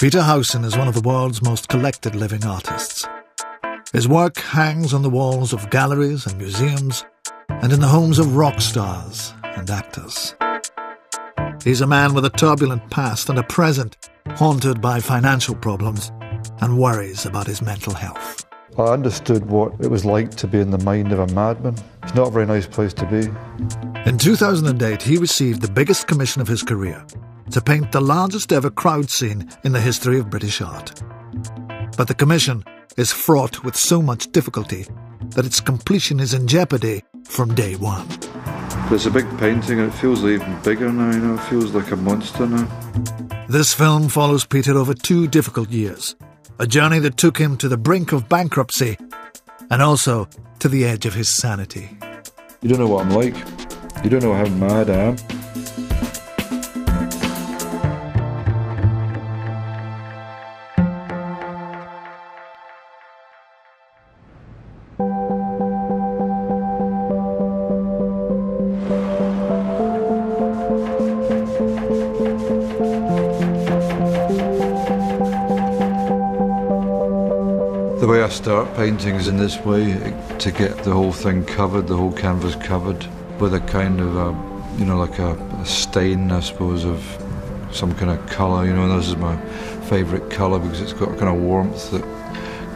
Peter Howson is one of the world's most collected living artists. His work hangs on the walls of galleries and museums and in the homes of rock stars and actors. He's a man with a turbulent past and a present haunted by financial problems and worries about his mental health. I understood what it was like to be in the mind of a madman. It's not a very nice place to be. In 2008, he received the biggest commission of his career to paint the largest ever crowd scene in the history of British art. But the commission is fraught with so much difficulty that its completion is in jeopardy from day one. It's a big painting and it feels even bigger now, it feels like a monster now. This film follows Peter over 2 difficult years, a journey that took him to the brink of bankruptcy and also to the edge of his sanity. You don't know what I'm like. You don't know how mad I am. The way I start painting is in this way, to get the whole thing covered, the whole canvas covered, with a kind of like a stain, I suppose, of some kind of colour. This is my favourite colour because it's got a kind of warmth that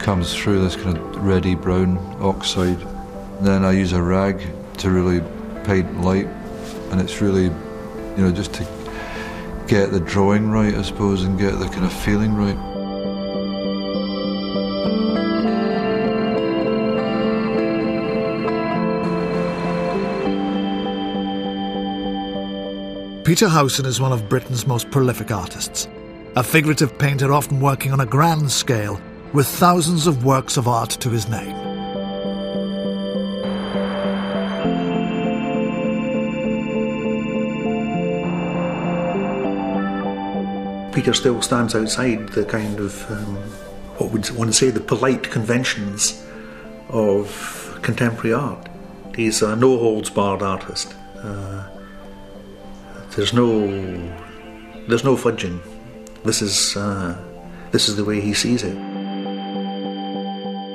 comes through this kind of reddy brown oxide. Then I use a rag to really paint light, and it's really, just to get the drawing right, I suppose, and get the kind of feeling right. Peter Howson is one of Britain's most prolific artists, a figurative painter often working on a grand scale with thousands of works of art to his name. Peter still stands outside the kind of, what would one say, the polite conventions of contemporary art. He's a no-holds-barred artist. There's no fudging. This is the way he sees it.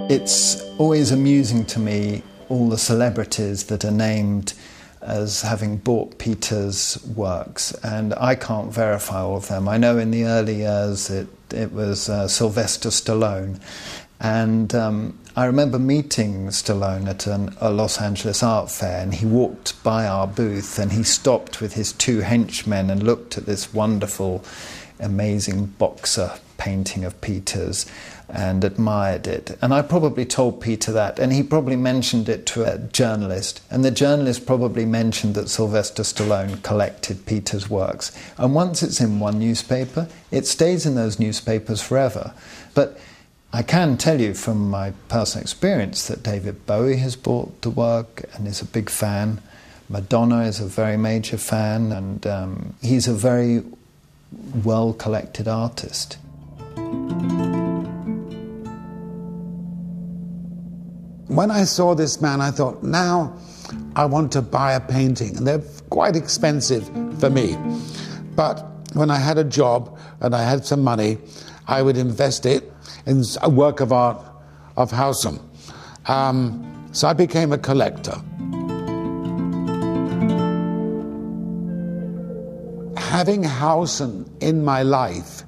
It's always amusing to me, all the celebrities that are named as having bought Peter's works, and I can't verify all of them. I know in the early years it was Sylvester Stallone, and I remember meeting Stallone at a Los Angeles art fair, and he walked by our booth and he stopped with his 2 henchmen and looked at this wonderful, amazing boxer painting of Peter's and admired it. And I probably told Peter that, and he probably mentioned it to a journalist, and the journalist probably mentioned that Sylvester Stallone collected Peter's works. And once it's in one newspaper, it stays in those newspapers forever. But I can tell you from my personal experience that David Bowie has bought the work and is a big fan. Madonna is a very major fan, and he's a very well-collected artist. When I saw this man, I thought, now I want to buy a painting. And they're quite expensive for me. But when I had a job and I had some money, I would invest it in a work of art of Howson. So I became a collector. Having Howson in my life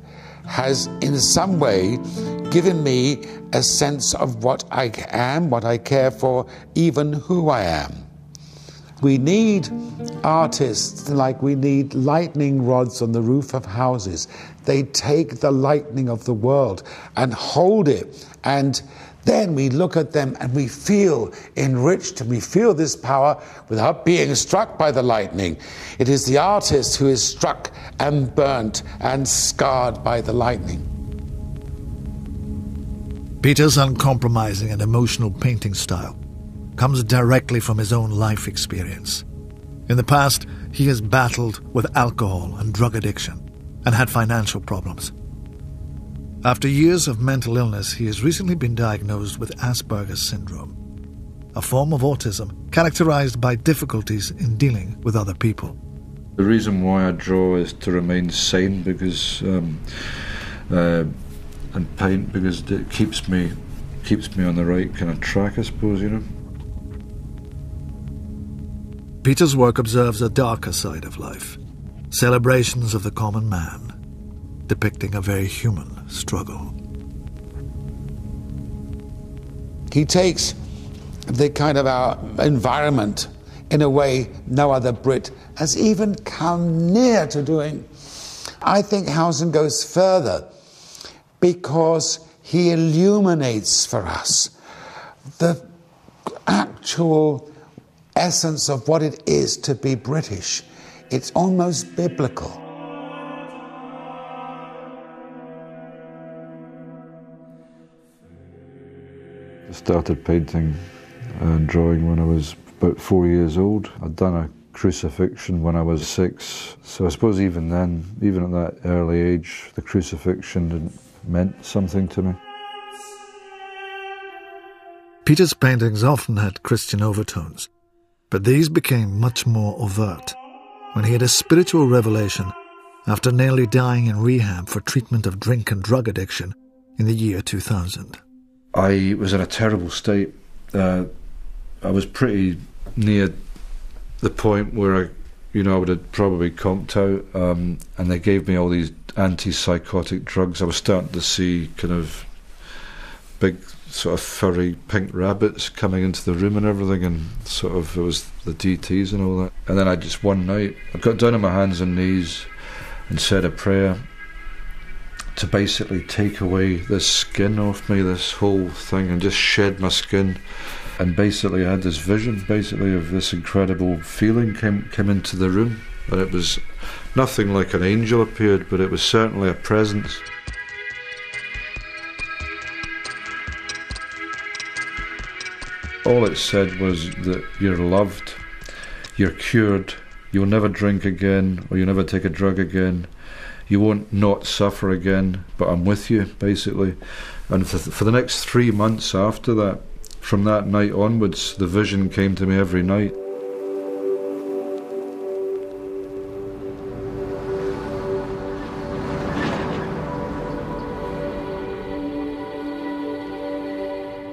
has in some way given me a sense of what I am, what I care for, even who I am. We need artists like we need lightning rods on the roof of houses. They take the lightning of the world and hold it, and then we look at them and we feel enriched and we feel this power without being struck by the lightning. It is the artist who is struck and burnt and scarred by the lightning. Peter's uncompromising and emotional painting style comes directly from his own life experience. In the past, he has battled with alcohol and drug addiction and had financial problems. After years of mental illness, he has recently been diagnosed with Asperger's syndrome, a form of autism characterized by difficulties in dealing with other people. The reason why I draw is to remain sane, because and paint, because it keeps me on the right kind of track, I suppose, you know. Peter's work observes a darker side of life, celebrations of the common man, depicting a very human struggle. He takes the kind of our environment in a way no other Brit has even come near to doing. I think Howson goes further because he illuminates for us the actual essence of what it is to be British. It's almost biblical. I started painting and drawing when I was about 4 years old. I'd done a crucifixion when I was 6, so I suppose even then, even at that early age, the crucifixion meant something to me. Peter's paintings often had Christian overtones, but these became much more overt when he had a spiritual revelation after nearly dying in rehab for treatment of drink and drug addiction in the year 2000. I was in a terrible state. I was pretty near the point where I would have probably conked out, and they gave me all these antipsychotic drugs. I was starting to see kind of big sort of furry pink rabbits coming into the room and everything, and sort of it was the DTs and all that. And then I just one night, I got down on my hands and knees and said a prayer to basically take away this skin off me, this whole thing, and just shed my skin. And basically I had this vision basically of this incredible feeling came into the room, and it was nothing like an angel appeared, but it was certainly a presence. All it said was that you're loved, you're cured, you'll never drink again, or you'll never take a drug again, you won't not suffer again, but I'm with you, basically. And for the next 3 months after that, from that night onwards, the vision came to me every night.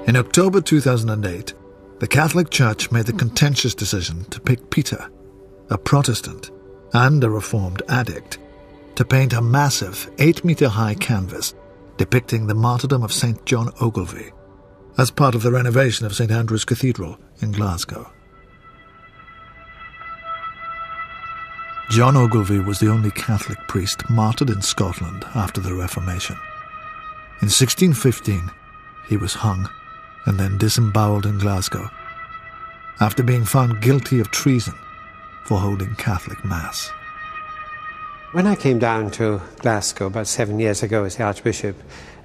In October 2008, the Catholic Church made the contentious decision to pick Peter, a Protestant and a Reformed addict, to paint a massive 8-metre-high canvas depicting the martyrdom of St. John Ogilvie as part of the renovation of St. Andrew's Cathedral in Glasgow. John Ogilvie was the only Catholic priest martyred in Scotland after the Reformation. In 1615, he was hung and then disemboweled in Glasgow after being found guilty of treason for holding Catholic Mass. When I came down to Glasgow about 7 years ago as the Archbishop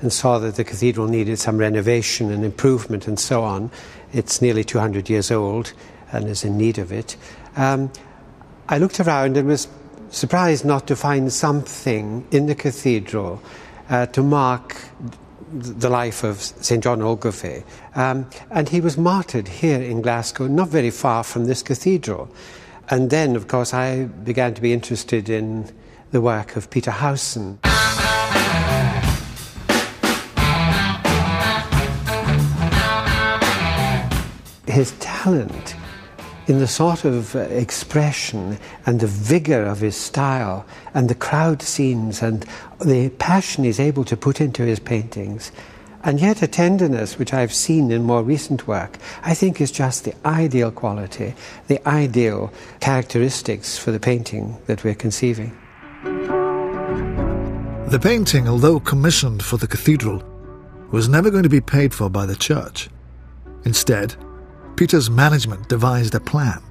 and saw that the cathedral needed some renovation and improvement and so on, it's nearly 200 years old and is in need of it, I looked around and was surprised not to find something in the cathedral to mark the life of St. John Ogilvie. And he was martyred here in Glasgow, not very far from this cathedral. And then, of course, I began to be interested in the work of Peter Howson. His talent in the sort of expression and the vigour of his style and the crowd scenes and the passion he's able to put into his paintings, and yet a tenderness which I've seen in more recent work, I think is just the ideal quality, the ideal characteristics for the painting that we're conceiving. The painting, although commissioned for the cathedral, was never going to be paid for by the church. Instead, Peter's management devised a plan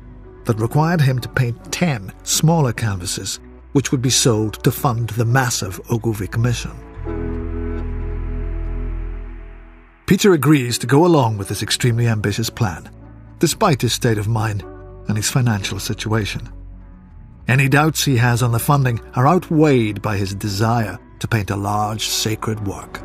that required him to paint 10 smaller canvases, which would be sold to fund the massive Ogilvie commission. Peter agrees to go along with this extremely ambitious plan, despite his state of mind and his financial situation. Any doubts he has on the funding are outweighed by his desire to paint a large, sacred work.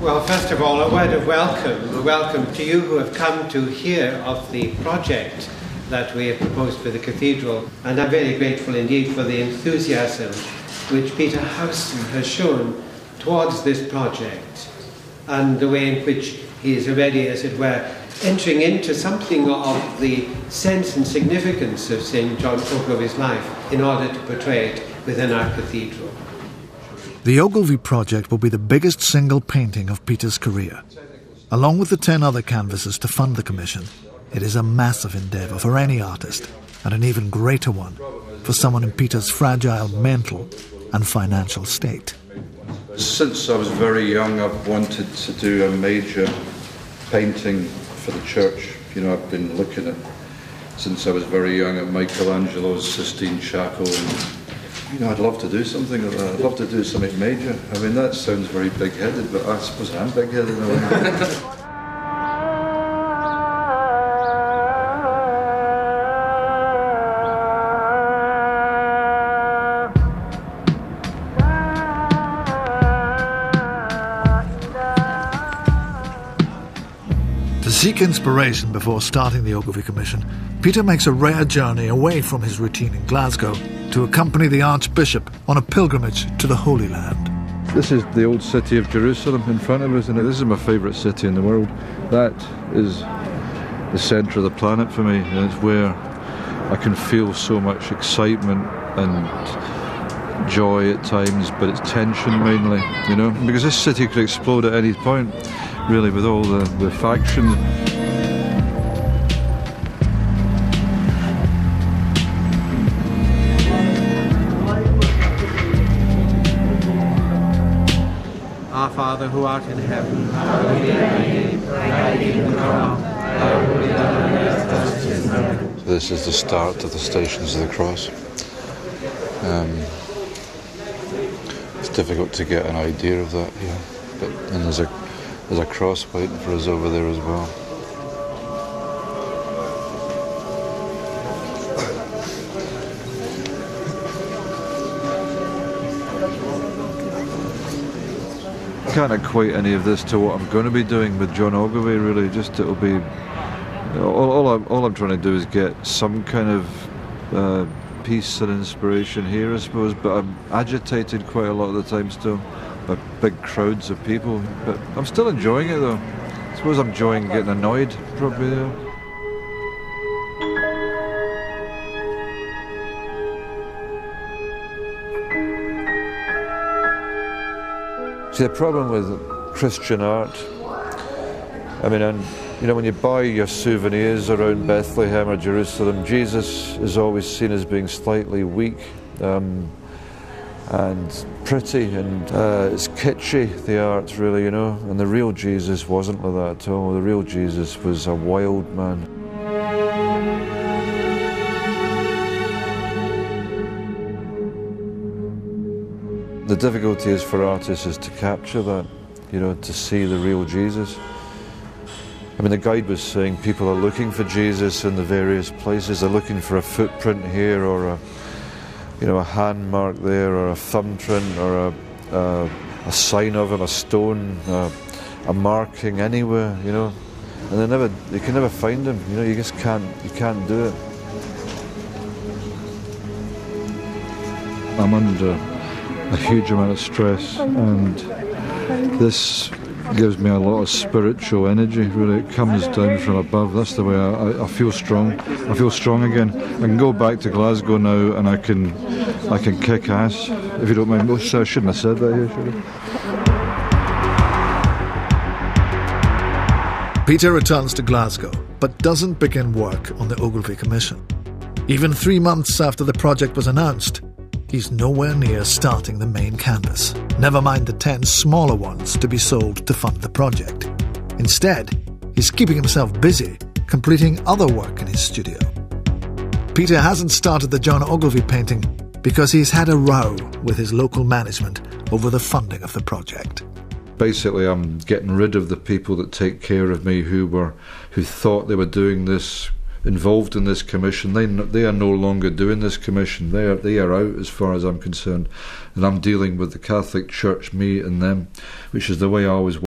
Well, first of all, a word of welcome to you who have come to hear of the project that we have proposed for the cathedral. And I'm very grateful indeed for the enthusiasm which Peter Howson has shown towards this project, and the way in which he is already, as it were, entering into something of the sense and significance of St. John Ogilvy's life in order to portray it within our cathedral. The Ogilvy project will be the biggest single painting of Peter's career. Along with the 10 other canvases to fund the commission, it is a massive endeavour for any artist, and an even greater one for someone in Peter's fragile mental and financial state. Since I was very young, I've wanted to do a major painting for the church. You know, I've been looking at, since I was very young, at Michelangelo's Sistine Chapel, and you know, I'd love to do something like that. I'd love to do something major. I mean, that sounds very big-headed, but I suppose I'm big-headed in a way. To seek inspiration before starting the Ogilvy Commission, Peter makes a rare journey away from his routine in Glasgow to accompany the Archbishop on a pilgrimage to the Holy Land. This is the old city of Jerusalem in front of us, and this is my favourite city in the world. That is the centre of the planet for me, and it's where I can feel so much excitement and joy at times, but it's tension mainly, you know, because this city could explode at any point, really, with all the factions. Our Father who art in heaven, hallowed be thy name, thy kingdom come, thy will be done on earth as it is in heaven. This is the start of the Stations of the Cross. It's difficult to get an idea of that here, but and there's a cross waiting for us over there as well. I can't equate any of this to what I'm going to be doing with John Ogilvy, really. Just it'll be all I'm trying to do is get some kind of peace and inspiration here, I suppose. But I'm agitated quite a lot of the time still by big crowds of people. But I'm still enjoying it though. I suppose I'm enjoying getting annoyed, probably. See, the problem with Christian art, I mean, and you know, when you buy your souvenirs around Bethlehem or Jerusalem, Jesus is always seen as being slightly weak and pretty, and it's kitschy, the art, really, you know, and the real Jesus wasn't like that at all. The real Jesus was a wild man. The difficulty is for artists is to capture that, you know, to see the real Jesus. I mean, the guide was saying people are looking for Jesus in the various places. They're looking for a footprint here, or a hand mark there, or a thumbprint, or a sign of him, a stone, a marking anywhere, you know. And you can never find him. You know, you can't do it. I'm under a huge amount of stress, and this gives me a lot of spiritual energy, really. It comes down from above. That's the way I feel strong. I feel strong again. I can go back to Glasgow now and I can kick ass, if you don't mind. I shouldn't have said that here, should I? Peter returns to Glasgow, but doesn't begin work on the Ogilvy Commission. Even 3 months after the project was announced, he's nowhere near starting the main canvas, never mind the 10 smaller ones to be sold to fund the project. Instead, he's keeping himself busy completing other work in his studio. Peter hasn't started the John Ogilvy painting because he's had a row with his local management over the funding of the project. Basically, I'm getting rid of the people that take care of me who thought they were doing this, involved in this commission. They are no longer doing this commission. They are out as far as I'm concerned, and I'm dealing with the Catholic Church, me and them, which is the way I always